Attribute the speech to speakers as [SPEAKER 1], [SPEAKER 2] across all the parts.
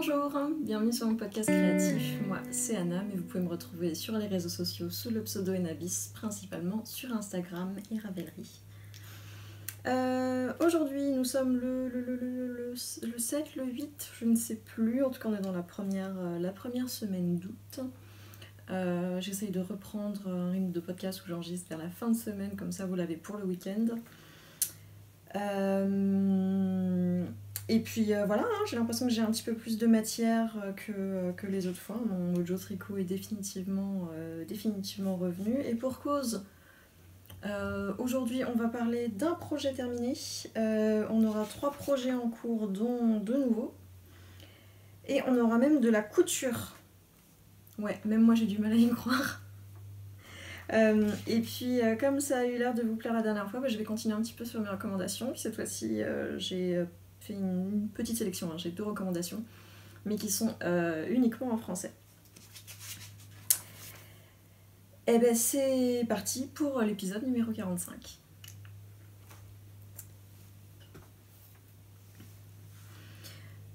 [SPEAKER 1] Bonjour, bienvenue sur mon podcast créatif. Moi, c'est Anna, mais vous pouvez me retrouver sur les réseaux sociaux sous le pseudo Enabis, principalement sur Instagram et Ravelry. Aujourd'hui, nous sommes le 7, le 8, je ne sais plus. En tout cas, on est dans la première semaine d'août. J'essaye de reprendre un rythme de podcast où j'enregistre vers la fin de semaine, comme ça vous l'avez pour le week-end. Et puis voilà, j'ai l'impression que j'ai un petit peu plus de matière que les autres fois. Mon mojo tricot est définitivement revenu. Et pour cause, aujourd'hui on va parler d'un projet terminé. On aura 3 projets en cours, dont 2 nouveaux. Et on aura même de la couture. Ouais, même moi j'ai du mal à y croire. Et puis comme ça a eu l'air de vous plaire la dernière fois, je vais continuer un petit peu sur mes recommandations. Puis cette fois-ci, j'ai fait une petite sélection, j'ai 2 recommandations, mais qui sont uniquement en français. Et ben c'est parti pour l'épisode numéro 45.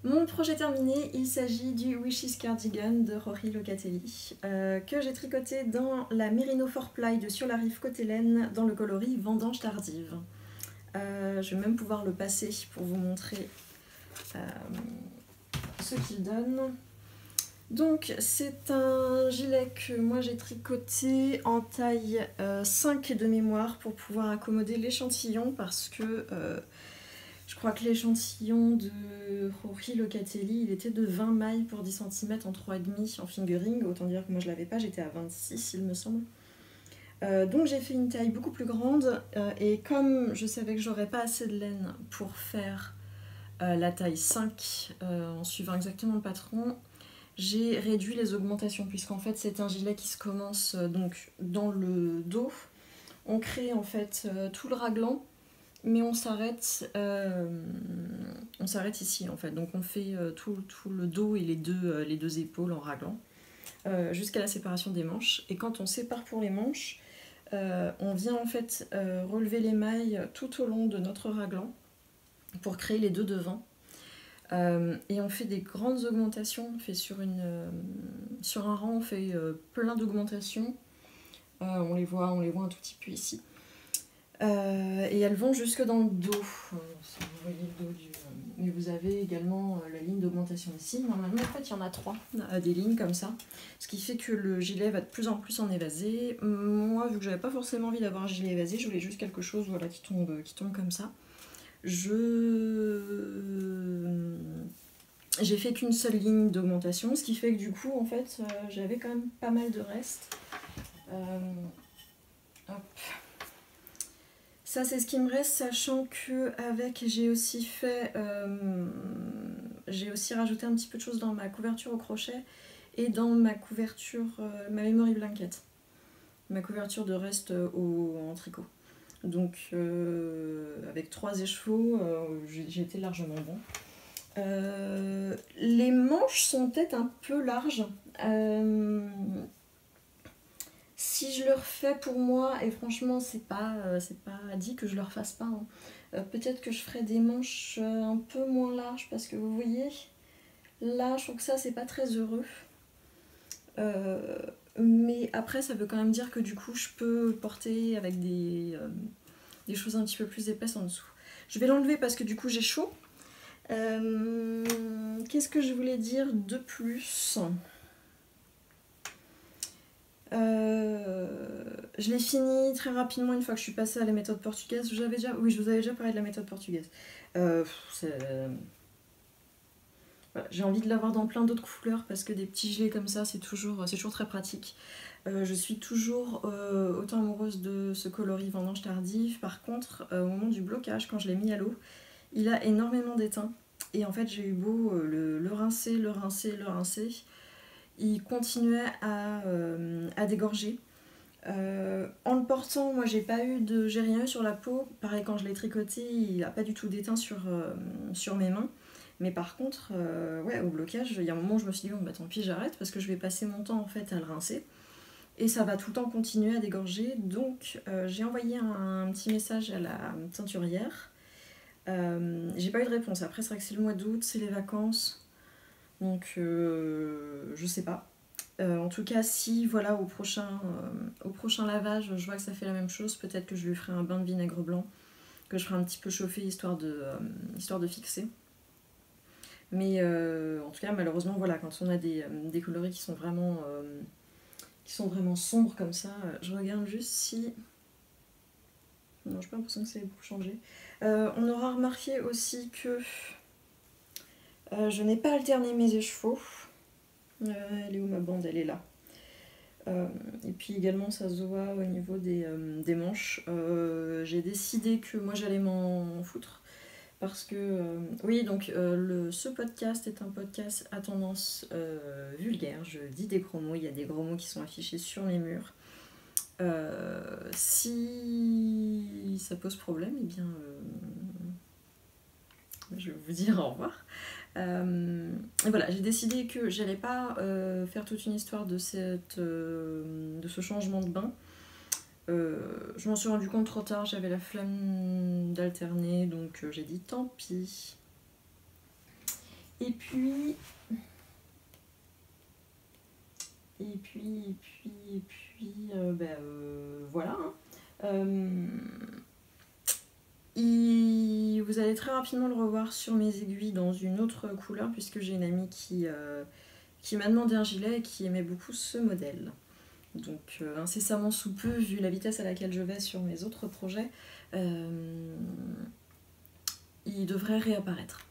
[SPEAKER 1] Mon projet terminé, il s'agit du Wishes Cardigan de Rory Locatelli, que j'ai tricoté dans la Merino 4ply de Sur la Rive côté laine dans le coloris Vendange tardive. Je vais même pouvoir le passer pour vous montrer ce qu'il donne. Donc c'est un gilet que moi j'ai tricoté en taille 5 de mémoire pour pouvoir accommoder l'échantillon, parce que je crois que l'échantillon de Rory Locatelli, il était de 20 mailles pour 10 cm en 3,5 en fingering. Autant dire que moi je l'avais pas, j'étais à 26 il me semble. Donc j'ai fait une taille beaucoup plus grande, et comme je savais que j'aurais pas assez de laine pour faire la taille 5 en suivant exactement le patron, j'ai réduit les augmentations, puisqu'en fait c'est un gilet qui se commence donc dans le dos. On crée en fait tout le raglan, mais on s'arrête ici en fait. Donc on fait tout le dos et les deux épaules en raglan jusqu'à la séparation des manches. Et quand on sépare pour les manches, on vient en fait relever les mailles tout au long de notre raglan pour créer les deux devants. Et on fait des grandes augmentations. On fait sur un rang, on fait plein d'augmentations. On les voit un tout petit peu ici. Et elles vont jusque dans le dos, si vous voyez le dos mais vous avez également la ligne d'augmentation ici. Normalement en fait il y en a 3 des lignes comme ça, ce qui fait que le gilet va de plus en plus en évasé. Moi, vu que j'avais pas forcément envie d'avoir un gilet évasé, je voulais juste quelque chose qui tombe comme ça. J'ai fait qu'une seule ligne d'augmentation, ce qui fait que du coup en fait j'avais quand même pas mal de reste. Hop. Ça c'est ce qui me reste, sachant que avec j'ai aussi rajouté un petit peu de choses dans ma couverture au crochet et dans ma couverture, ma memory blanket, ma couverture de reste en tricot. Donc avec 3 écheveaux, j'ai été largement bon. Les manches sont peut-être un peu larges. Si je le refais pour moi, et franchement c'est pas dit que je le refasse pas, peut-être que je ferai des manches un peu moins larges, parce que vous voyez là je trouve que ça c'est pas très heureux, mais après ça veut quand même dire que du coup je peux porter avec des choses un petit peu plus épaisses en dessous. Je vais l'enlever parce que du coup j'ai chaud. Qu'est-ce que je voulais dire de plus? Je l'ai fini très rapidement une fois que je suis passée à la méthode portugaise. Je vous avais déjà parlé de la méthode portugaise. Voilà, j'ai envie de l'avoir dans plein d'autres couleurs, parce que des petits gilets comme ça c'est toujours très pratique. Je suis toujours autant amoureuse de ce coloris Vendange tardive. Par contre, au moment du blocage, quand je l'ai mis à l'eau, il a énormément d'étain. Et en fait, j'ai eu beau le rincer, il continuait à dégorger. En le portant, moi j'ai rien eu sur la peau. Pareil, quand je l'ai tricoté, il n'a pas du tout d'étain sur mes mains. Mais par contre, au blocage, il y a un moment où je me suis dit bon bah tant pis, j'arrête, parce que je vais passer mon temps en fait à le rincer. Et ça va tout le temps continuer à dégorger. Donc j'ai envoyé un petit message à la teinturière. J'ai pas eu de réponse. Après c'est vrai que c'est le mois d'août, c'est les vacances. Donc je sais pas. En tout cas, si voilà au prochain lavage, je vois que ça fait la même chose, peut-être que je lui ferai un bain de vinaigre blanc, que je ferai un petit peu chauffer histoire de fixer. Mais en tout cas, malheureusement, voilà, quand on a des coloris qui sont vraiment sombres comme ça, je regarde juste si... Non, j'ai pas l'impression que ça ait beaucoup changé. On aura remarqué aussi que je n'ai pas alterné mes échevaux. Elle est où ma bande? Elle est là. Et puis également ça se voit au niveau des manches. J'ai décidé que moi j'allais m'en foutre parce que oui, donc ce podcast est un podcast à tendance vulgaire. Je dis des gros mots, il y a des gros mots qui sont affichés sur les murs. Si ça pose problème, eh bien je vais vous dire au revoir. Et voilà, j'ai décidé que j'allais pas faire toute une histoire de ce changement de bain. Je m'en suis rendu compte trop tard, j'avais la flemme d'alterner, donc j'ai dit tant pis. Et puis, voilà. Vous allez très rapidement le revoir sur mes aiguilles dans une autre couleur, puisque j'ai une amie qui m'a demandé un gilet et qui aimait beaucoup ce modèle. Donc incessamment sous peu, vu la vitesse à laquelle je vais sur mes autres projets, il devrait réapparaître.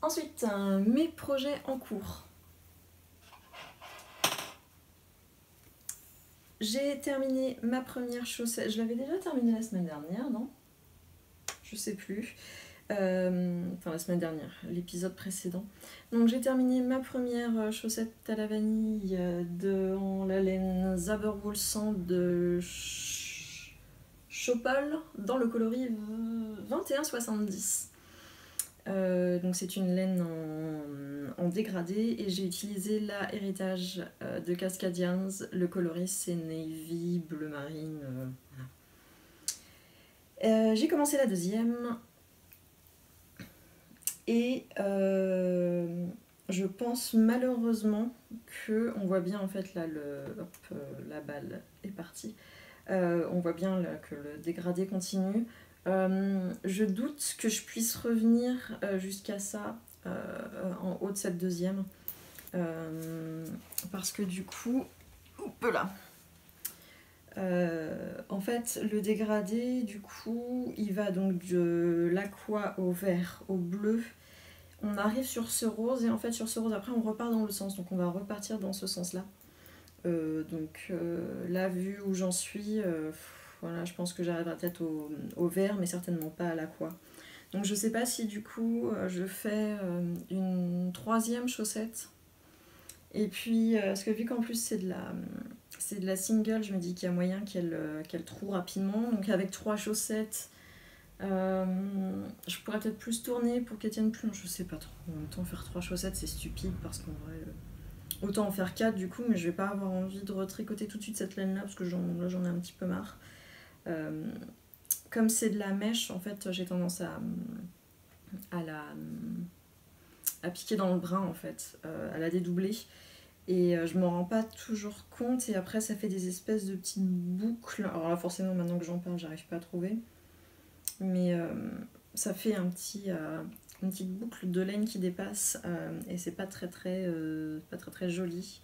[SPEAKER 1] Ensuite, mes projets en cours. J'ai terminé ma première chaussette. Je l'avais déjà terminée la semaine dernière, non? Je sais plus. Enfin, la semaine dernière, l'épisode précédent. Donc j'ai terminé ma première chaussette à la vanille dans la laine Zaberwool 100 de Chopol dans le coloris 2170. Donc c'est une laine en dégradé et j'ai utilisé la héritage de Cascadians. Le coloris c'est navy, bleu marine. J'ai commencé la deuxième et je pense malheureusement que on voit bien en fait là la balle est partie. On voit bien là, que le dégradé continue. Je doute que je puisse revenir jusqu'à ça en haut de cette deuxième. Parce que du coup, là. En fait, le dégradé, du coup, il va donc de l'aqua au vert, au bleu. On arrive sur ce rose et en fait sur ce rose, après on repart dans l'autre sens. Donc on va repartir dans ce sens-là. Là, vu où j'en suis, voilà, je pense que j'arriverai peut-être au vert, mais certainement pas à l'aqua. Donc je sais pas si du coup je fais une troisième chaussette. Et puis, parce que vu qu'en plus c'est de la single, je me dis qu'il y a moyen qu'elle troue rapidement. Donc avec 3 chaussettes, je pourrais peut-être plus tourner pour qu'elle tienne plus. Je sais pas trop. En même temps, faire 3 chaussettes, c'est stupide parce qu'en vrai... Autant en faire 4 du coup, mais je vais pas avoir envie de retricoter tout de suite cette laine là parce que j'en ai un petit peu marre. Comme c'est de la mèche, en fait, j'ai tendance à piquer dans le brin en fait, à la dédoubler. Et je m'en rends pas toujours compte et après ça fait des espèces de petites boucles. Alors là forcément maintenant que j'en parle j'arrive pas à trouver. Mais ça fait une petite boucle de laine qui dépasse et c'est pas très joli.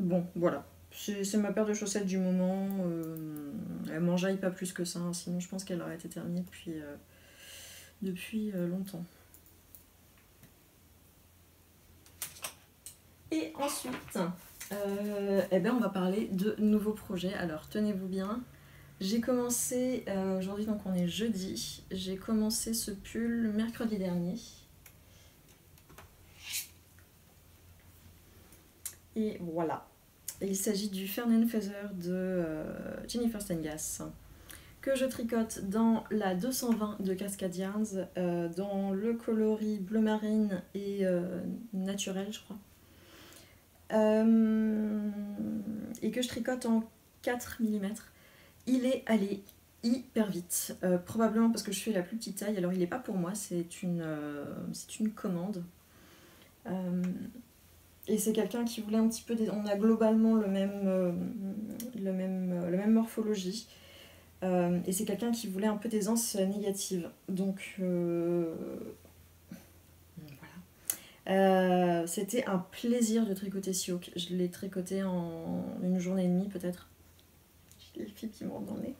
[SPEAKER 1] Bon, voilà. C'est ma paire de chaussettes du moment. Elle m'enjaille pas plus que ça, hein, sinon je pense qu'elle aurait été terminée depuis longtemps. Et ensuite, on va parler de nouveaux projets. Alors tenez-vous bien. J'ai commencé, aujourd'hui donc on est jeudi, j'ai commencé ce pull mercredi dernier. Et voilà. Il s'agit du Fern & Feather de Jennifer Stengas que je tricote dans la 220 de Cascade Yarns, dans le coloris bleu marine et naturel je crois. Et que je tricote en 4 mm. Il est allé hyper vite. Probablement parce que je fais la plus petite taille. Alors il n'est pas pour moi, c'est une commande. Et c'est quelqu'un qui voulait un petit peu... On a globalement la même morphologie. Et c'est quelqu'un qui voulait un peu des anses négatives. Donc voilà. C'était un plaisir de tricoter ce yoke. Je l'ai tricoté en une journée et demie peut-être. J'ai les fils qui me rentrent dans le nez.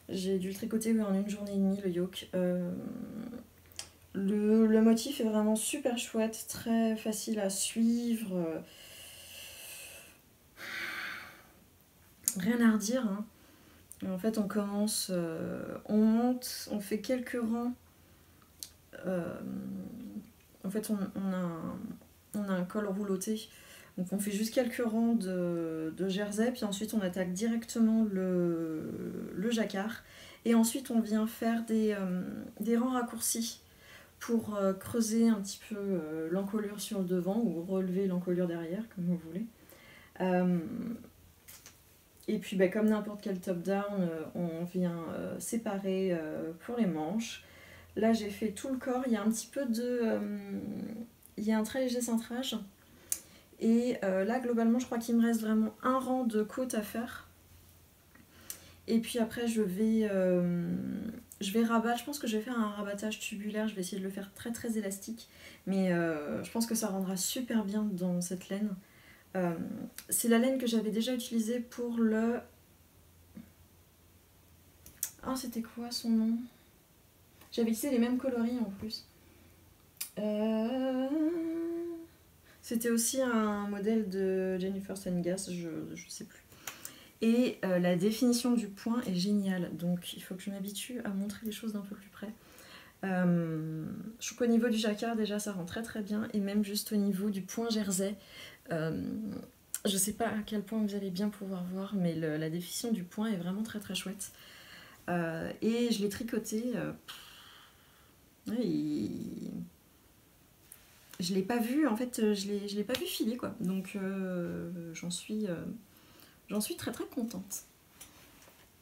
[SPEAKER 1] J'ai dû le tricoter en une journée et demie, le yoke. Le motif est vraiment super chouette, très facile à suivre. Rien à redire. Hein. En fait, on commence, on monte, on fait quelques rangs. En fait, on a un col rouloté. Donc on fait juste quelques rangs de jersey, puis ensuite on attaque directement le jacquard. Et ensuite on vient faire des rangs raccourcis pour creuser un petit peu l'encolure sur le devant ou relever l'encolure derrière, comme vous voulez. Et puis comme n'importe quel top-down, on vient séparer pour les manches. Là j'ai fait tout le corps, il y a un petit peu il y a un très léger cintrage. Et là globalement je crois qu'il me reste vraiment un rang de côte à faire. Et puis après je vais rabattre, je pense que je vais faire un rabattage tubulaire, je vais essayer de le faire très très élastique. Mais je pense que ça rendra super bien dans cette laine. C'est la laine que j'avais déjà utilisée pour le... Ah, c'était quoi son nom? J'avais utilisé les mêmes coloris en plus. C'était aussi un modèle de Jennifer Sengas, je sais plus. Et la définition du point est géniale, donc il faut que je m'habitue à montrer les choses d'un peu plus près. Je trouve qu'au niveau du jacquard déjà ça rend très très bien, et même juste au niveau du point jersey, je sais pas à quel point vous allez bien pouvoir voir, mais la définition du point est vraiment très très chouette. Et je l'ai tricoté. Je l'ai pas vu, en fait, je l'ai pas vu filer quoi. Donc j'en suis très très contente.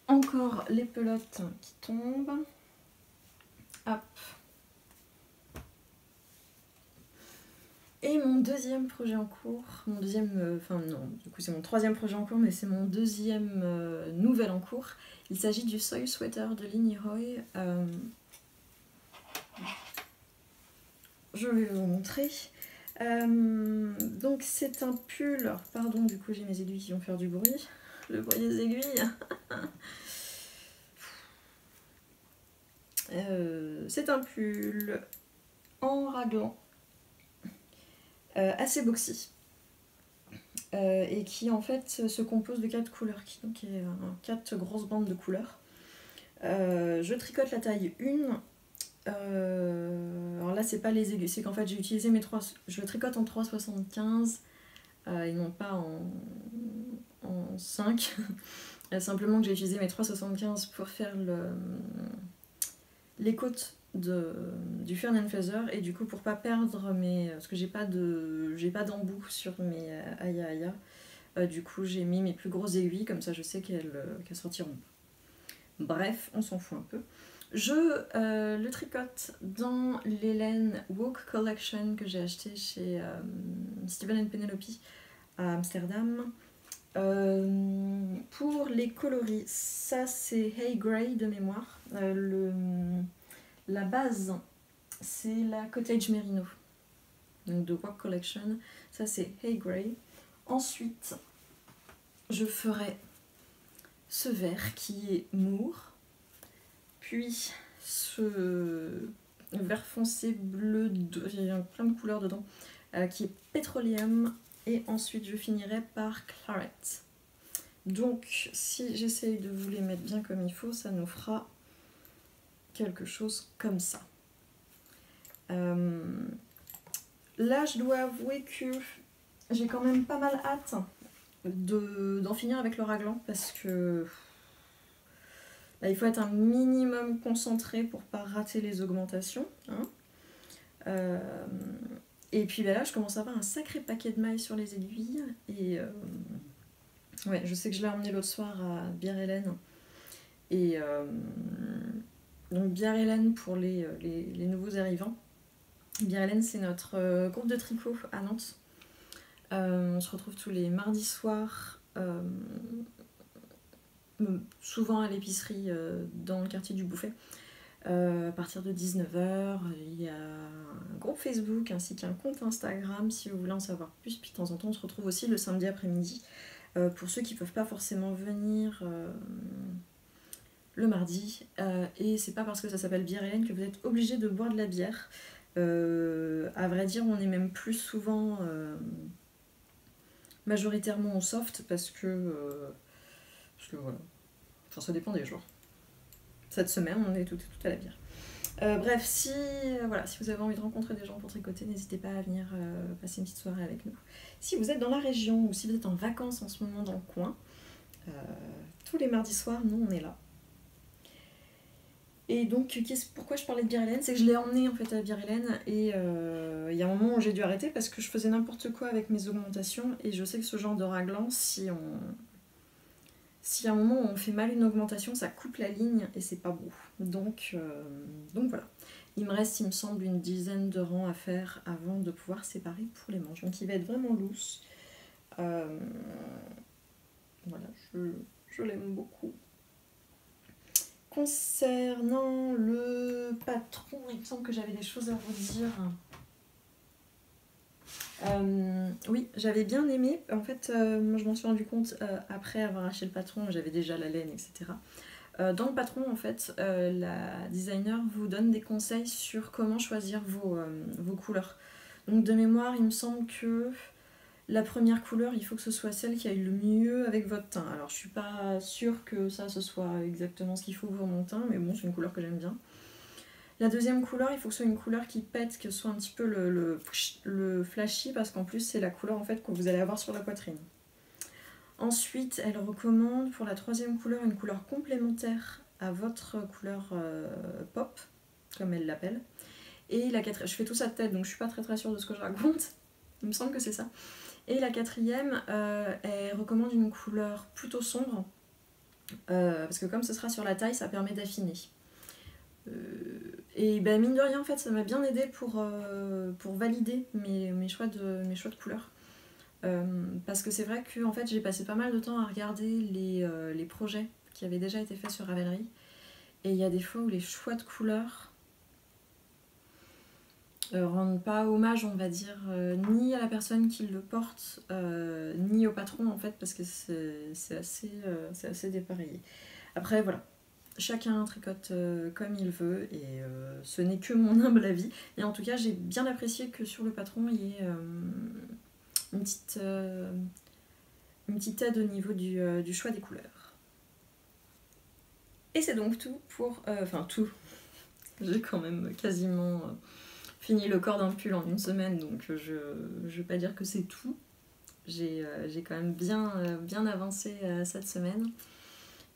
[SPEAKER 1] Encore les pelotes qui tombent. Hop. Et mon deuxième projet en cours, mon deuxième, enfin non, du coup c'est mon troisième projet en cours, mais c'est mon deuxième nouvel en cours. Il s'agit du Soil Sweater de Lynn Roy. Je vais vous montrer. Donc c'est un pull, pardon du coup j'ai mes aiguilles qui vont faire du bruit, le bruit des aiguilles. C'est un pull en raglan, assez boxy, et qui en fait se compose de 4 couleurs, donc il y a 4 grosses bandes de couleurs. Je tricote la taille 1. Alors là c'est pas les aiguilles, c'est qu'en fait j'ai utilisé mes 3, je tricote en 3,75 et non pas en 5. Simplement que j'ai utilisé mes 3,75 pour faire les côtes du Fern & Feather, et du coup pour pas perdre parce que j'ai pas d'embout sur mes aya aya, du coup j'ai mis mes plus grosses aiguilles, comme ça je sais qu'elles sortiront. Bref, on s'en fout un peu. Je le tricote dans les laines Woke Collection que j'ai acheté chez Steven & Penelope à Amsterdam. Pour les coloris, ça c'est Hay Grey de mémoire. La base c'est la Cottage Merino, donc de Woke Collection. Ça c'est Hay Grey. Ensuite, je ferai ce vert qui est Moor. Puis ce vert foncé bleu, il y a plein de couleurs dedans, qui est Petroleum, et ensuite je finirai par Claret. Donc si j'essaye de vous les mettre bien comme il faut, ça nous fera quelque chose comme ça. Là je dois avouer que j'ai quand même pas mal hâte d'en finir avec le raglan, parce que là, il faut être un minimum concentré pour pas rater les augmentations. Hein. Et puis là, je commence à avoir un sacré paquet de mailles sur les aiguilles. Et ouais, je sais que je l'ai emmené l'autre soir à Bière-Hélène. Et donc Bière Hélène pour les nouveaux arrivants. Bière Hélène, c'est notre groupe de tricot à Nantes. On se retrouve tous les mardis soirs, souvent à l'épicerie dans le quartier du Bouffet. À partir de 19h, il y a un groupe Facebook ainsi qu'un compte Instagram si vous voulez en savoir plus. Puis de temps en temps, on se retrouve aussi le samedi après-midi pour ceux qui ne peuvent pas forcément venir le mardi. Et c'est pas parce que ça s'appelle Bière Hélène que vous êtes obligé de boire de la bière. À vrai dire, on est même plus souvent majoritairement au soft parce que voilà. Enfin, ça dépend des jours. Cette semaine, on est tout à la bière. Bref, si vous avez envie de rencontrer des gens pour tricoter, n'hésitez pas à venir passer une petite soirée avec nous. Si vous êtes dans la région ou si vous êtes en vacances en ce moment dans le coin, tous les mardis soirs, nous, on est là. Et donc, pourquoi je parlais de Bière Hélène, c'est que je l'ai emmenée en fait à Bière Hélène et il y a un moment où j'ai dû arrêter parce que je faisais n'importe quoi avec mes augmentations et je sais que ce genre de raglan, si à un moment où on fait mal une augmentation, ça coupe la ligne et c'est pas beau. Donc voilà. Il me reste, il me semble, une dizaine de rangs à faire avant de pouvoir séparer pour les manches. Donc il va être vraiment loose. Voilà, je l'aime beaucoup. Concernant le patron, il me semble que j'avais des choses à vous dire. Oui, j'avais bien aimé. En fait, moi je m'en suis rendu compte après avoir acheté le patron, j'avais déjà la laine, etc. Dans le patron, en fait, la designer vous donne des conseils sur comment choisir vos couleurs. Donc de mémoire, il me semble que la première couleur, il faut que ce soit celle qui aille le mieux avec votre teint. Alors je suis pas sûre que ça ce soit exactement ce qu'il faut pour mon teint, mais bon, c'est une couleur que j'aime bien. La deuxième couleur, il faut que ce soit une couleur qui pète, que ce soit un petit peu le flashy, parce qu'en plus c'est la couleur en fait que vous allez avoir sur la poitrine. Ensuite, elle recommande pour la troisième couleur une couleur complémentaire à votre couleur pop, comme elle l'appelle. Et la quatrième, je fais tout ça de tête, donc je suis pas très sûre de ce que je raconte. Il me semble que c'est ça. Et la quatrième, elle recommande une couleur plutôt sombre, parce que comme ce sera sur la taille, ça permet d'affiner. Et ben, mine de rien, en fait, ça m'a bien aidé pour valider mes choix de couleurs. Parce que c'est vrai que en fait, j'ai passé pas mal de temps à regarder les projets qui avaient déjà été faits sur Ravelry. Et il y a des fois où les choix de couleurs rendent pas hommage, on va dire, ni à la personne qui le porte, ni au patron, en fait, parce que c'est assez dépareillé. Après, voilà. Chacun tricote comme il veut et ce n'est que mon humble avis. Et en tout cas, j'ai bien apprécié que sur le patron, il y ait une petite aide au niveau du choix des couleurs. Et c'est donc tout pour... Enfin, tout. J'ai quand même quasiment fini le corps d'un pull en une semaine, donc je vais pas dire que c'est tout. J'ai quand même bien avancé cette semaine.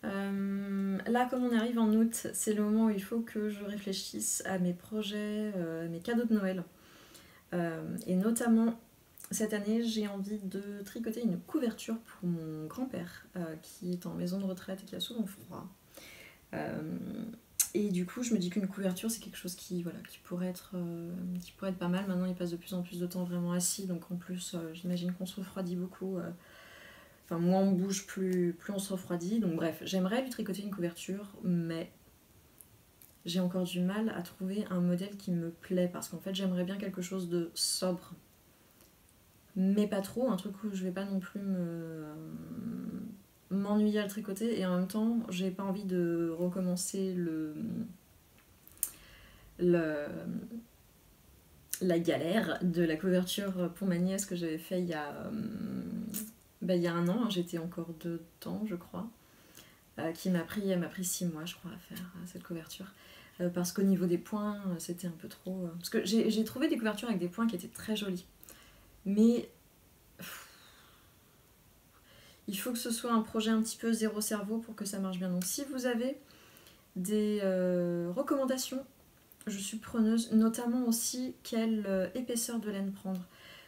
[SPEAKER 1] Là, comme on arrive en août, c'est le moment où il faut que je réfléchisse à mes projets, mes cadeaux de Noël. Et notamment, cette année, j'ai envie de tricoter une couverture pour mon grand-père, qui est en maison de retraite et qui a souvent froid. Et du coup, je me dis qu'une couverture, c'est quelque chose qui pourrait être pas mal. Maintenant, il passe de plus en plus de temps vraiment assis, donc en plus, j'imagine qu'on se refroidit beaucoup. Enfin, moins on bouge, plus on se refroidit. Donc bref, j'aimerais lui tricoter une couverture, mais j'ai encore du mal à trouver un modèle qui me plaît, parce qu'en fait, j'aimerais bien quelque chose de sobre, mais pas trop, un truc où je vais pas non plus m'ennuyer à le tricoter, et en même temps, j'ai pas envie de recommencer la galère de la couverture pour ma nièce que j'avais fait il y a 1 an, j'étais encore dedans, je crois, elle m'a pris 6 mois, je crois, à faire cette couverture. Parce qu'au niveau des points, c'était un peu trop... Parce que j'ai trouvé des couvertures avec des points qui étaient très jolies. Mais il faut que ce soit un projet un petit peu zéro cerveau pour que ça marche bien. Donc si vous avez des recommandations, je suis preneuse, notamment aussi quelle épaisseur de laine prendre.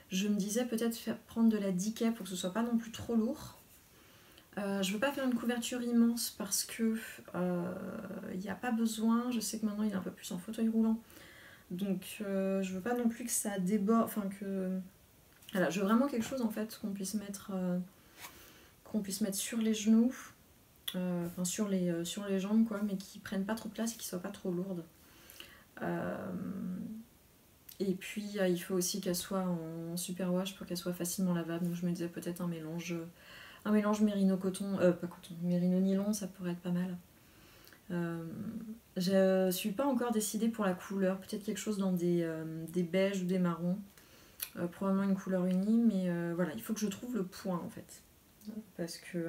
[SPEAKER 1] Je me disais peut-être prendre de la Decay pour que ce soit pas non plus trop lourd. Je veux pas faire une couverture immense parce que il n'y a pas besoin. Je sais que maintenant il est un peu plus en fauteuil roulant. Donc je veux pas non plus que ça déborde. Enfin que. Voilà, je veux vraiment quelque chose en fait qu'on puisse mettre sur les genoux, enfin sur les jambes quoi, mais qui prennent pas trop de place et qui soient pas trop lourdes. Et puis il faut aussi qu'elle soit en superwash pour qu'elle soit facilement lavable. Donc je me disais peut-être un mélange mérino coton, pas coton, mérino nylon, ça pourrait être pas mal. Je suis pas encore décidée pour la couleur, peut-être quelque chose dans des beiges ou des marrons. Probablement une couleur unie, mais voilà, il faut que je trouve le point en fait. Parce que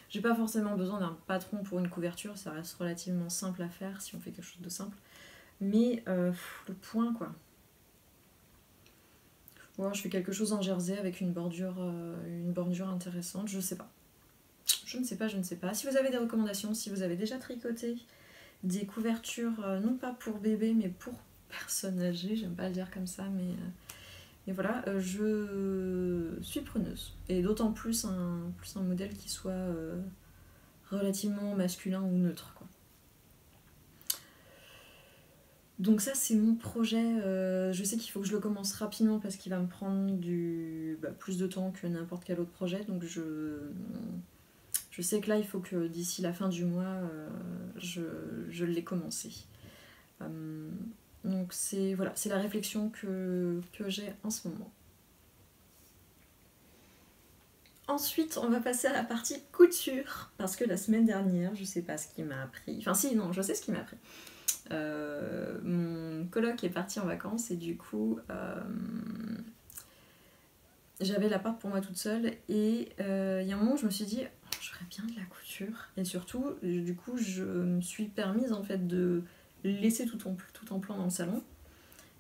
[SPEAKER 1] j'ai pas forcément besoin d'un patron pour une couverture, ça reste relativement simple à faire si on fait quelque chose de simple. Mais le point quoi. Bon, je fais quelque chose en jersey avec une bordure intéressante, je sais pas. Je ne sais pas, je ne sais pas. Si vous avez des recommandations, si vous avez déjà tricoté des couvertures, non pas pour bébé, mais pour personnes âgées, j'aime pas le dire comme ça, mais voilà, je suis preneuse. Et d'autant plus un modèle qui soit relativement masculin ou neutre, quoi. Donc ça c'est mon projet, je sais qu'il faut que je le commence rapidement parce qu'il va me prendre plus de temps que n'importe quel autre projet, donc je sais que là il faut que d'ici la fin du mois je l'ai commencé. Donc c'est voilà, c'est la réflexion que j'ai en ce moment. Ensuite, on va passer à la partie couture, parce que la semaine dernière, je sais pas ce qui m'a appris. Enfin si, non, je sais ce qui m'a appris. Mon coloc est parti en vacances et du coup, j'avais l'appart pour moi toute seule et il y a un moment où je me suis dit, oh, je ferais bien de la couture. Et surtout, du coup, je me suis permise en fait de laisser tout en plan dans le salon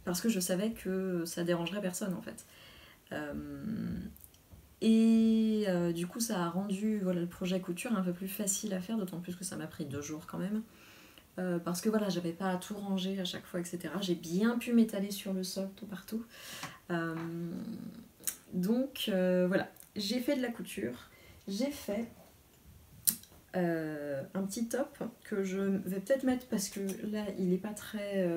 [SPEAKER 1] parce que je savais que ça dérangerait personne en fait. Et du coup, ça a rendu le projet couture un peu plus facile à faire, d'autant plus que ça m'a pris 2 jours quand même. Parce que voilà, j'avais pas à tout ranger à chaque fois, etc. J'ai bien pu m'étaler sur le sol tout partout. Donc voilà, j'ai fait de la couture. J'ai fait un petit top que je vais peut-être mettre parce que là, il est pas très...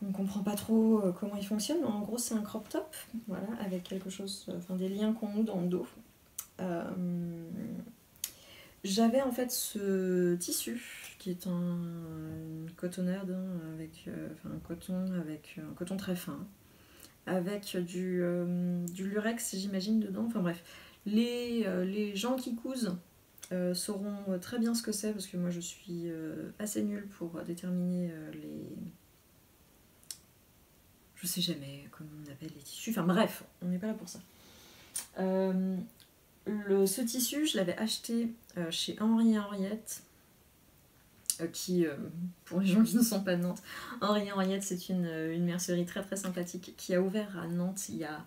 [SPEAKER 1] on ne comprend pas trop comment il fonctionne, mais en gros c'est un crop top, voilà, avec quelque chose, enfin des liens qu'on noue dans le dos. J'avais en fait ce tissu qui est un cotonnade avec un coton très fin, avec du lurex j'imagine dedans. Enfin bref, les gens qui cousent sauront très bien ce que c'est parce que moi je suis assez nulle pour déterminer les... Je sais jamais comment on appelle les tissus. Enfin bref, on n'est pas là pour ça. Ce tissu, je l'avais acheté chez Henri et Henriette, qui, pour les gens qui ne sont pas de Nantes, Henri et Henriette, c'est une mercerie très très sympathique qui a ouvert à Nantes il y a...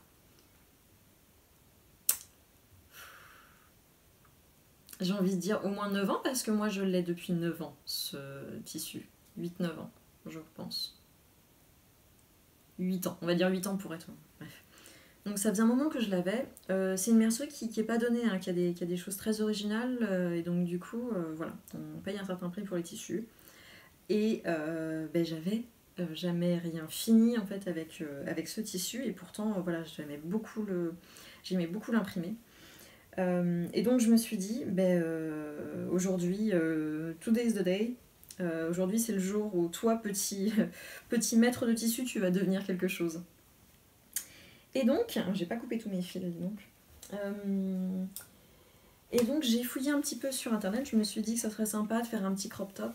[SPEAKER 1] J'ai envie de dire au moins 9 ans, parce que moi je l'ai depuis 9 ans, ce tissu. 8-9 ans, je pense. 8 ans, on va dire 8 ans pour être... Bref. Donc ça faisait un moment que je l'avais. C'est une mercerie qui n'est pas donnée, hein, qui a des choses très originales. Et donc du coup, voilà, on paye un certain prix pour les tissus. Et j'avais jamais rien fini en fait avec ce tissu. Et pourtant, voilà, j'aimais beaucoup l'imprimer. Et donc je me suis dit, aujourd'hui, today's the day. Aujourd'hui c'est le jour où toi, petit maître de tissu, tu vas devenir quelque chose. Et donc, j'ai pas coupé tous mes fils, donc. Et donc j'ai fouillé un petit peu sur internet, je me suis dit que ça serait sympa de faire un petit crop top.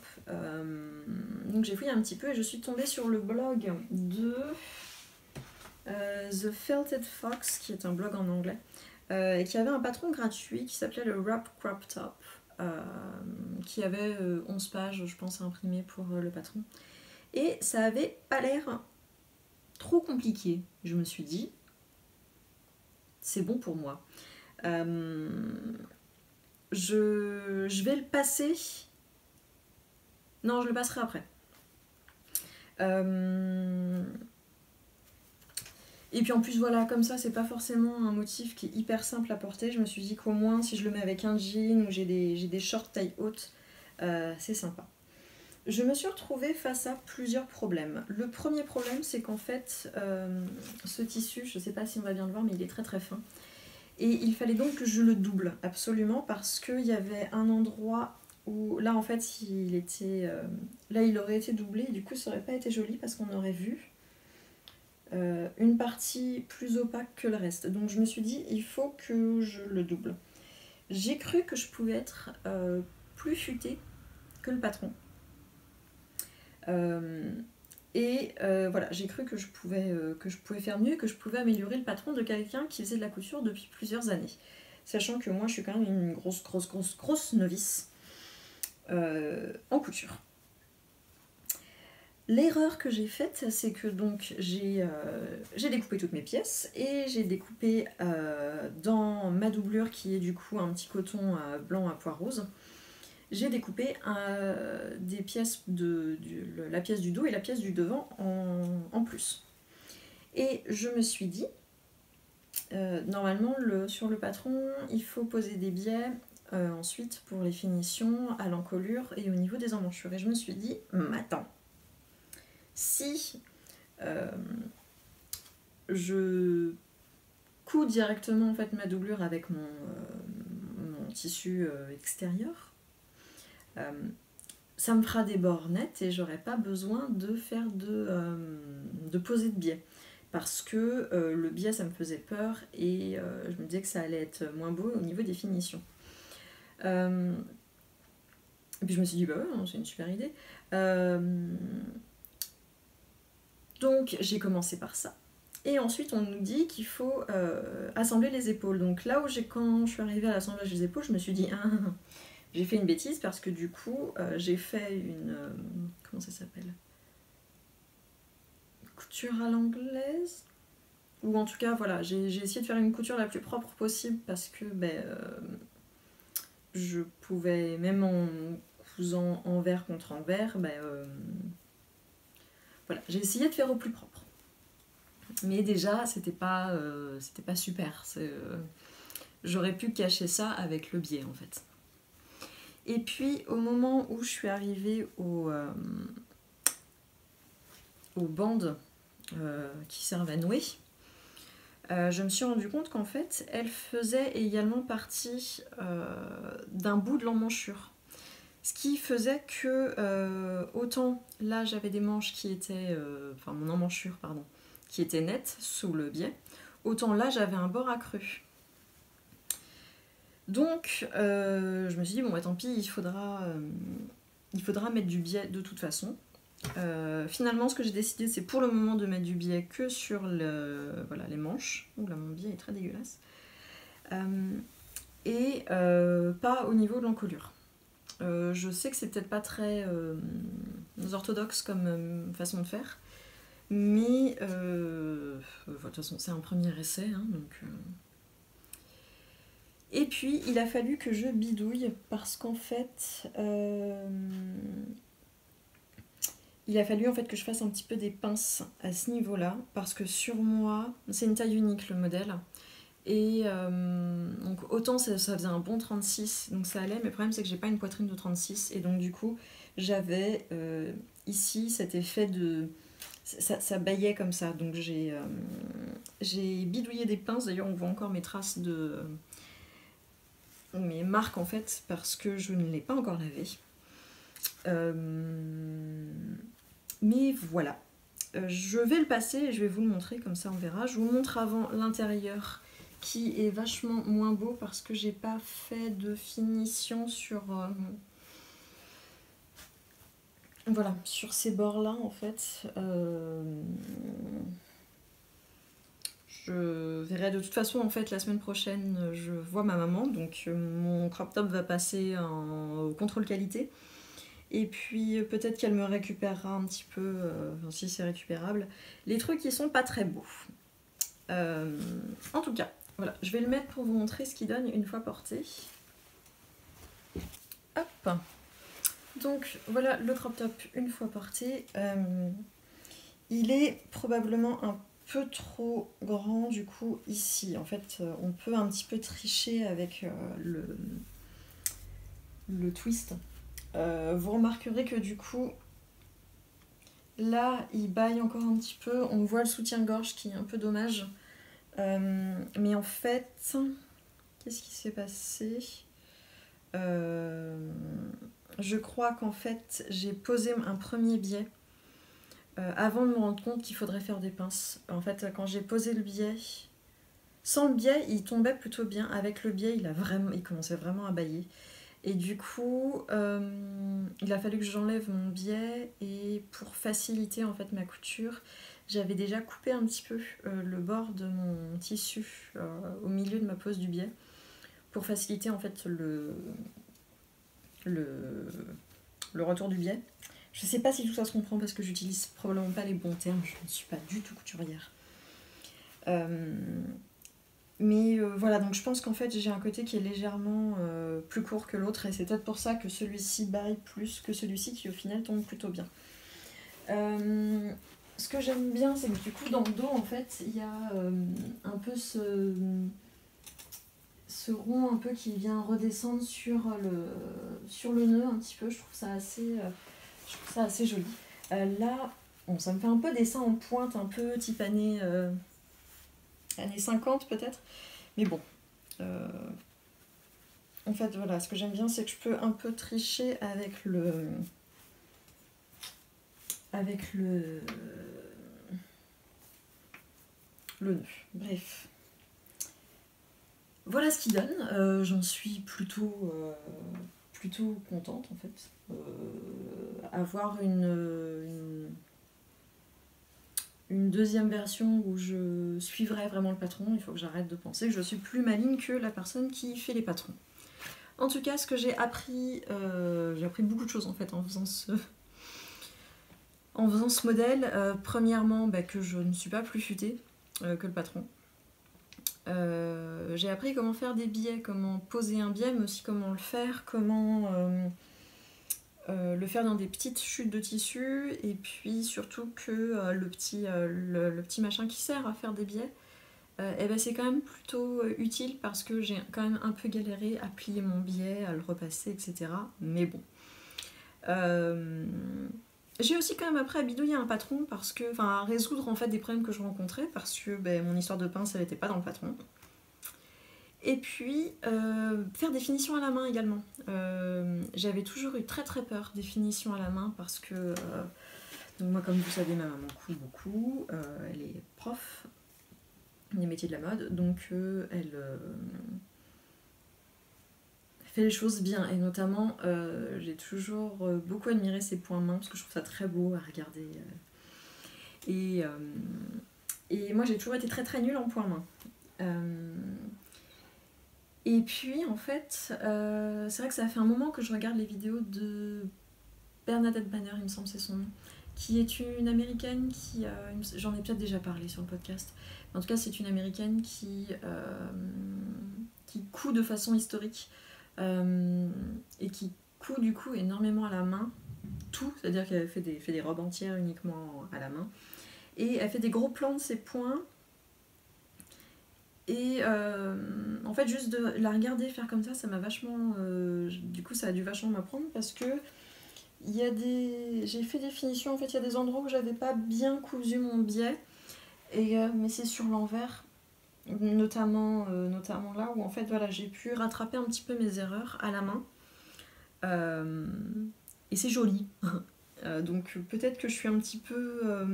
[SPEAKER 1] Donc j'ai fouillé un petit peu et je suis tombée sur le blog de The Felted Fox, qui est un blog en anglais, et qui avait un patron gratuit qui s'appelait le Wrap Crop Top, qui avait 11 pages, je pense, à imprimer pour le patron. Et ça avait pas l'air trop compliqué, je me suis dit. C'est bon pour moi. Je vais le passer. Non, je le passerai après. Et puis en plus voilà, comme ça c'est pas forcément un motif qui est hyper simple à porter. Je me suis dit qu'au moins si je le mets avec un jean ou j'ai des shorts taille haute, c'est sympa. Je me suis retrouvée face à plusieurs problèmes. Le premier problème, c'est qu'en fait, ce tissu, je ne sais pas si on va bien le voir, mais il est très très fin. Et il fallait donc que je le double, absolument, parce qu'il y avait un endroit où, là en fait, là il aurait été doublé, et du coup ça n'aurait pas été joli, parce qu'on aurait vu une partie plus opaque que le reste. Donc je me suis dit, il faut que je le double. J'ai cru que je pouvais être plus futée que le patron. Voilà, j'ai cru que je pouvais faire mieux, que je pouvais améliorer le patron de quelqu'un qui faisait de la couture depuis plusieurs années. Sachant que moi, je suis quand même une grosse novice en couture. L'erreur que j'ai faite, c'est que donc j'ai découpé toutes mes pièces et j'ai découpé dans ma doublure qui est du coup un petit coton blanc à pois rose. J'ai découpé des pièces la pièce du dos et la pièce du devant en plus. Et je me suis dit, normalement sur le patron, il faut poser des biais ensuite pour les finitions, à l'encolure et au niveau des emmanchures. Et je me suis dit, attends, si je couds directement en fait, ma doublure avec mon tissu extérieur, ça me fera des bords nets et j'aurai pas besoin de faire de poser de biais parce que le biais ça me faisait peur et je me disais que ça allait être moins beau au niveau des finitions. Et puis je me suis dit bah ouais, c'est une super idée. Donc j'ai commencé par ça. Et ensuite on nous dit qu'il faut assembler les épaules. Donc là où quand je suis arrivée à l'assemblage des épaules, je me suis dit j'ai fait une bêtise parce que du coup j'ai fait une comment ça s'appelle, couture à l'anglaise, ou en tout cas voilà, j'ai essayé de faire une couture la plus propre possible parce que je pouvais, même en cousant envers contre envers, voilà, j'ai essayé de faire au plus propre. Mais déjà, c'était pas super. J'aurais pu cacher ça avec le biais en fait. Et puis au moment où je suis arrivée aux bandes qui servent à nouer, je me suis rendu compte qu'en fait, elles faisaient également partie d'un bout de l'emmanchure. Ce qui faisait que autant là j'avais des manches qui étaient, enfin mon emmanchure pardon, qui était nette sous le biais, autant là j'avais un bord accru. Donc je me suis dit bon tant pis, il faudra mettre du biais de toute façon. Finalement ce que j'ai décidé c'est pour le moment de mettre du biais que sur les manches. Ouh là mon biais est très dégueulasse. Et pas au niveau de l'encolure. Je sais que c'est peut-être pas très orthodoxe comme façon de faire, mais de toute façon c'est un premier essai, hein, donc. Et puis il a fallu que je bidouille parce qu'en fait il a fallu en fait que je fasse un petit peu des pinces à ce niveau-là parce que sur moi c'est une taille unique le modèle. Et donc autant ça faisait un bon 36, donc ça allait, mais le problème c'est que j'ai pas une poitrine de 36, et donc du coup j'avais ici cet effet de... Ça baillait comme ça, donc j'ai bidouillé des pinces, d'ailleurs on voit encore mes traces de... mes marques en fait, parce que je ne l'ai pas encore lavé. Mais voilà, je vais le passer et je vais vous le montrer, comme ça on verra. Je vous montre avant l'intérieur qui est vachement moins beau parce que j'ai pas fait de finition sur voilà, sur ces bords là en fait. Je verrai de toute façon en fait la semaine prochaine, je vois ma maman, donc mon crop top va passer au contrôle qualité et puis peut-être qu'elle me récupérera un petit peu, si c'est récupérable, les trucs qui sont pas très beaux. En tout cas voilà, je vais le mettre pour vous montrer ce qu'il donne une fois porté. Hop. Donc voilà le crop top une fois porté. Il est probablement un peu trop grand du coup ici. En fait, on peut un petit peu tricher avec le twist. Vous remarquerez que du coup, là, il baille encore un petit peu. On voit le soutien-gorge qui est un peu dommage. Mais en fait, qu'est-ce qui s'est passé? Je crois qu'en fait, j'ai posé un premier biais avant de me rendre compte qu'il faudrait faire des pinces. En fait, quand j'ai posé le biais, sans le biais, il tombait plutôt bien. Avec le biais, il commençait vraiment à bailler. Et du coup, il a fallu que j'enlève mon biais et pour faciliter en fait ma couture, j'avais déjà coupé un petit peu le bord de mon tissu au milieu de ma pose du biais pour faciliter en fait le retour du biais. Je sais pas si tout ça se comprend parce que j'utilise probablement pas les bons termes, je ne suis pas du tout couturière. Mais voilà, donc je pense qu'en fait j'ai un côté qui est légèrement plus court que l'autre et c'est peut-être pour ça que celui-ci baille plus que celui-ci qui au final tombe plutôt bien. Ce que j'aime bien, c'est que du coup dans le dos en fait il y a un peu ce rond un peu qui vient redescendre sur le nœud un petit peu, je trouve ça assez joli. Là, bon, ça me fait un peu dessin en pointe, un peu type années 50 peut-être, mais bon. En fait, voilà, ce que j'aime bien, c'est que je peux un peu tricher avec le nœud. Bref. Voilà ce qu'il donne. J'en suis plutôt contente en fait. Avoir une deuxième version où je suivrai vraiment le patron, il faut que j'arrête de penser que je suis plus maligne que la personne qui fait les patrons. En tout cas, ce que j'ai appris beaucoup de choses en fait en faisant ce modèle. Premièrement, que je ne suis pas plus futée que le patron. J'ai appris comment faire des biais, comment poser un biais, mais aussi comment le faire, comment le faire dans des petites chutes de tissu, et puis surtout que le petit machin qui sert à faire des biais, c'est quand même plutôt utile parce que j'ai quand même un peu galéré à plier mon biais, à le repasser, etc. Mais bon. J'ai aussi quand même appris à bidouiller un patron à résoudre en fait des problèmes que je rencontrais parce que mon histoire de pince elle n'était pas dans le patron. Et puis faire des finitions à la main également. J'avais toujours eu très très peur des finitions à la main parce que donc moi comme vous savez ma maman coud beaucoup, elle est prof des métiers de la mode, donc elle fait les choses bien et notamment j'ai toujours beaucoup admiré ses points main parce que je trouve ça très beau à regarder et moi j'ai toujours été très très nulle en points main. Et puis en fait c'est vrai que ça fait un moment que je regarde les vidéos de Bernadette Banner, il me semble c'est son nom, qui est une américaine qui j'en ai peut-être déjà parlé sur le podcast, mais en tout cas c'est une américaine qui coud de façon historique. Et qui coud du coup énormément à la main, tout, c'est-à-dire qu'elle fait des robes entières uniquement à la main, et elle fait des gros plans de ses points, et en fait juste de la regarder faire comme ça m'a vachement, du coup ça a dû vachement m'apprendre parce que j'ai fait des finitions, en fait il y a des endroits où j'avais pas bien cousu mon biais, mais c'est sur l'envers. Notamment là où en fait voilà, j'ai pu rattraper un petit peu mes erreurs à la main et c'est joli. Donc peut-être que je suis un petit peu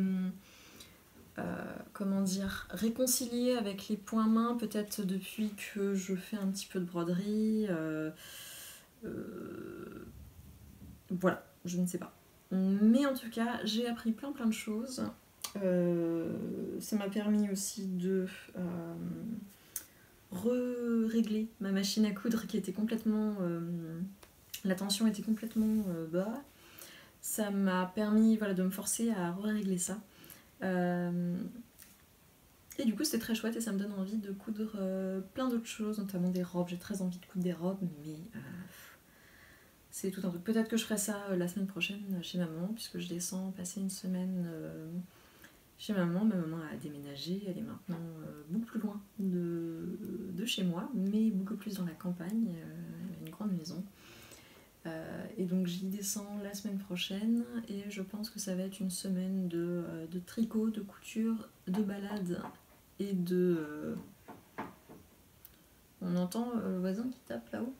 [SPEAKER 1] comment dire, réconciliée avec les points main peut-être depuis que je fais un petit peu de broderie, voilà, je ne sais pas, mais en tout cas j'ai appris plein de choses. Ça m'a permis aussi de régler ma machine à coudre qui était complètement la tension était complètement bas. Ça m'a permis de me forcer à régler ça, et du coup c'était très chouette et ça me donne envie de coudre plein d'autres choses, notamment des robes. J'ai très envie de coudre des robes, mais c'est tout un truc. Peut-être que je ferai ça la semaine prochaine chez maman puisque je descends passer une semaine chez ma maman. Ma maman a déménagé, elle est maintenant beaucoup plus loin de chez moi, mais beaucoup plus dans la campagne. Elle a une grande maison. Et donc j'y descends la semaine prochaine et je pense que ça va être une semaine de tricot, de couture, de balade et de... On entend le voisin qui tape là-haut.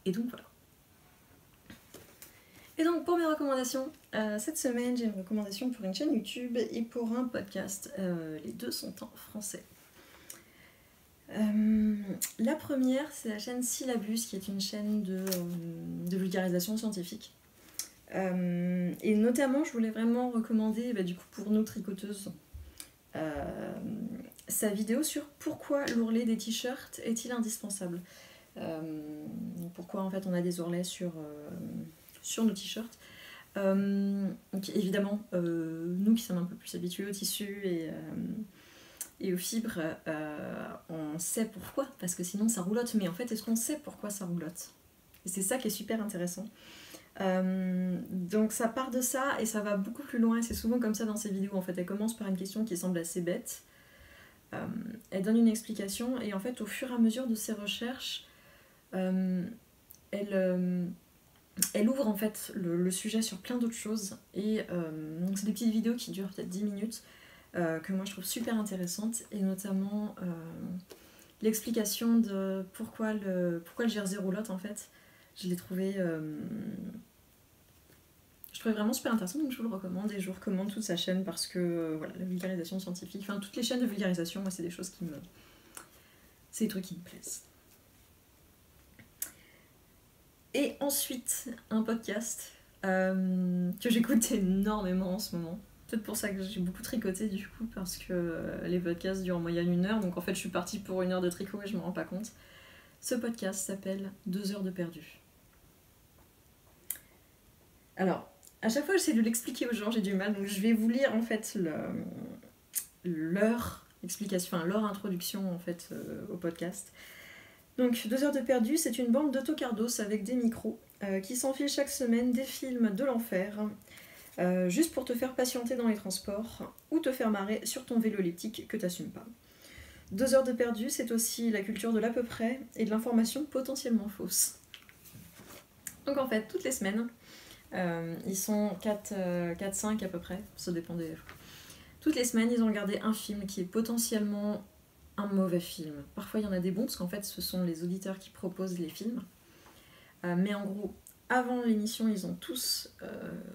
[SPEAKER 1] Et donc voilà. Et donc pour mes recommandations, cette semaine j'ai une recommandation pour une chaîne YouTube et pour un podcast. Les deux sont en français. La première, c'est la chaîne Syllabus, qui est une chaîne de vulgarisation scientifique. Et notamment, je voulais vraiment recommander, du coup, pour nos tricoteuses, sa vidéo sur pourquoi l'ourlet des t-shirts est-il indispensable. Pourquoi en fait on a des ourlets sur nos t-shirts. Donc évidemment, nous qui sommes un peu plus habitués au tissu et aux fibres, on sait pourquoi, parce que sinon ça roulotte. Mais en fait, est-ce qu'on sait pourquoi ça roulotte? Et c'est ça qui est super intéressant. Donc ça part de ça et ça va beaucoup plus loin. C'est souvent comme ça dans ces vidéos. En fait, elle commence par une question qui semble assez bête. Elle donne une explication et en fait, au fur et à mesure de ses recherches, elle ouvre en fait le sujet sur plein d'autres choses. Et donc c'est des petites vidéos qui durent peut-être 10 minutes. Que moi je trouve super intéressante, et notamment l'explication de pourquoi le jersey roulotte en fait. Je l'ai trouvé vraiment super intéressant, donc je vous le recommande et je vous recommande toute sa chaîne parce que voilà, la vulgarisation scientifique, enfin toutes les chaînes de vulgarisation, moi c'est des choses c'est des trucs qui me plaisent. Et ensuite un podcast que j'écoute énormément en ce moment. Peut-être pour ça que j'ai beaucoup tricoté du coup, parce que les podcasts durent en moyenne 1 heure, donc en fait je suis partie pour 1 heure de tricot et je me rends pas compte. Ce podcast s'appelle 2 heures de perdu. Alors, à chaque fois j'essaie de l'expliquer aux gens, j'ai du mal, donc je vais vous lire en fait leur explication, enfin leur introduction en fait au podcast. Donc 2 heures de perdu, c'est une bande d'autocardos avec des micros qui s'enfilent chaque semaine des films de l'enfer. Juste pour te faire patienter dans les transports ou te faire marrer sur ton vélo elliptique que t'assumes pas. 2 heures de perdu, c'est aussi la culture de l'à peu près et de l'information potentiellement fausse. Donc en fait, toutes les semaines, ils sont 4-5 à peu près, ça dépend des fois. Toutes les semaines, ils ont regardé un film qui est potentiellement un mauvais film. Parfois, il y en a des bons, parce qu'en fait, ce sont les auditeurs qui proposent les films. Mais en gros, avant l'émission, ils ont tous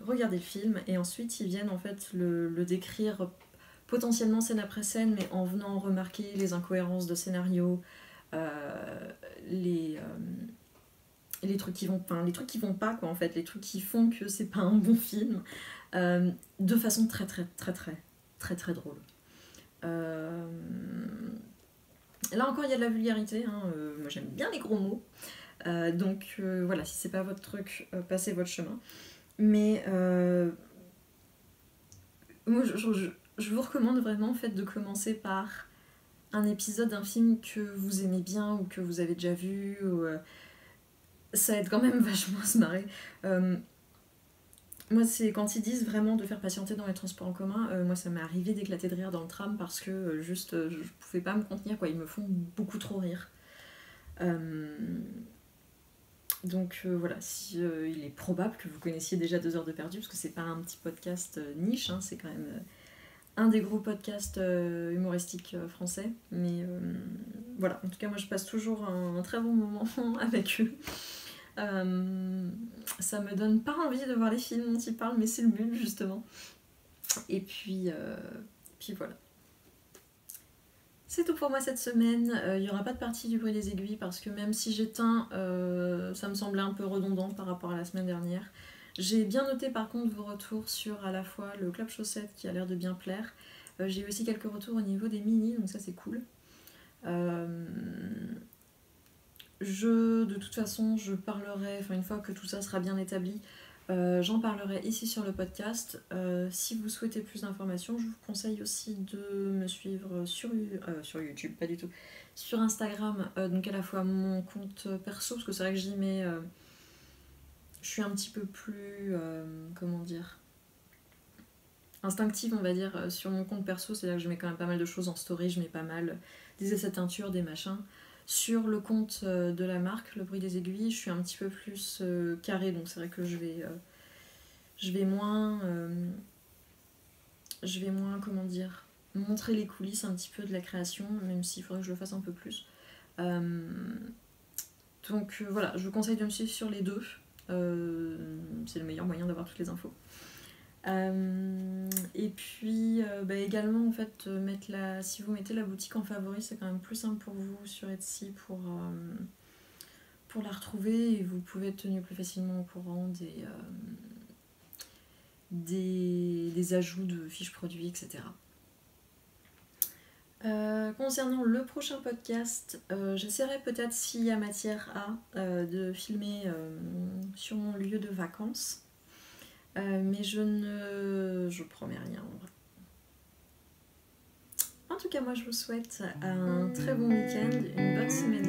[SPEAKER 1] regardé le film et ensuite ils viennent en fait le décrire potentiellement scène après scène, mais en venant remarquer les incohérences de scénario, les trucs qui vont pas quoi en fait, les trucs qui font que c'est pas un bon film, de façon très très très très très très drôle. Là encore il y a de la vulgarité, hein, moi j'aime bien les gros mots. Donc voilà, si c'est pas votre truc, passez votre chemin. Mais moi je vous recommande vraiment en fait de commencer par un épisode d'un film que vous aimez bien ou que vous avez déjà vu. Ça aide quand même vachement à se marrer. Moi c'est quand ils disent vraiment de faire patienter dans les transports en commun, moi ça m'est arrivé d'éclater de rire dans le tram parce que juste je pouvais pas me contenir quoi, ils me font beaucoup trop rire. Donc voilà, si, il est probable que vous connaissiez déjà 2 heures de perdu, parce que c'est pas un petit podcast niche, hein, c'est quand même un des gros podcasts humoristiques français. Mais voilà, en tout cas moi je passe toujours un très bon moment avec eux. Ça me donne pas envie de voir les films dont ils parlent, mais c'est le but justement. Et puis voilà. C'est tout pour moi cette semaine. Il n'y aura pas de partie du bruit des aiguilles parce que même si j'éteins, ça me semblait un peu redondant par rapport à la semaine dernière. J'ai bien noté par contre vos retours sur à la fois le club chaussette qui a l'air de bien plaire. J'ai eu aussi quelques retours au niveau des mini, donc ça c'est cool. De toute façon, je parlerai, une fois que tout ça sera bien établi, j'en parlerai ici sur le podcast. Si vous souhaitez plus d'informations, je vous conseille aussi de me suivre sur YouTube, pas du tout, sur Instagram, donc à la fois mon compte perso, parce que c'est vrai que j'y mets... je suis un petit peu plus... comment dire instinctive, on va dire, sur mon compte perso, c'est-à-dire que je mets quand même pas mal de choses en story, je mets pas mal des essais de teinture, des machins. Sur le compte de la marque, Le Bruit des Aiguilles, je suis un petit peu plus carrée, donc c'est vrai que je vais moins, comment dire, montrer les coulisses un petit peu de la création, même s'il faudrait que je le fasse un peu plus. Euh, donc voilà, je vous conseille de me suivre sur les deux. C'est le meilleur moyen d'avoir toutes les infos. Et puis également en fait si vous mettez la boutique en favori, c'est quand même plus simple pour vous sur Etsy pour la retrouver, et vous pouvez être tenu plus facilement au courant des ajouts de fiches produits, etc. Concernant le prochain podcast, j'essaierai peut-être, s'il y a matière de filmer sur mon lieu de vacances. Mais je promets rien en vrai. En tout cas, moi je vous souhaite un très bon week-end, une bonne semaine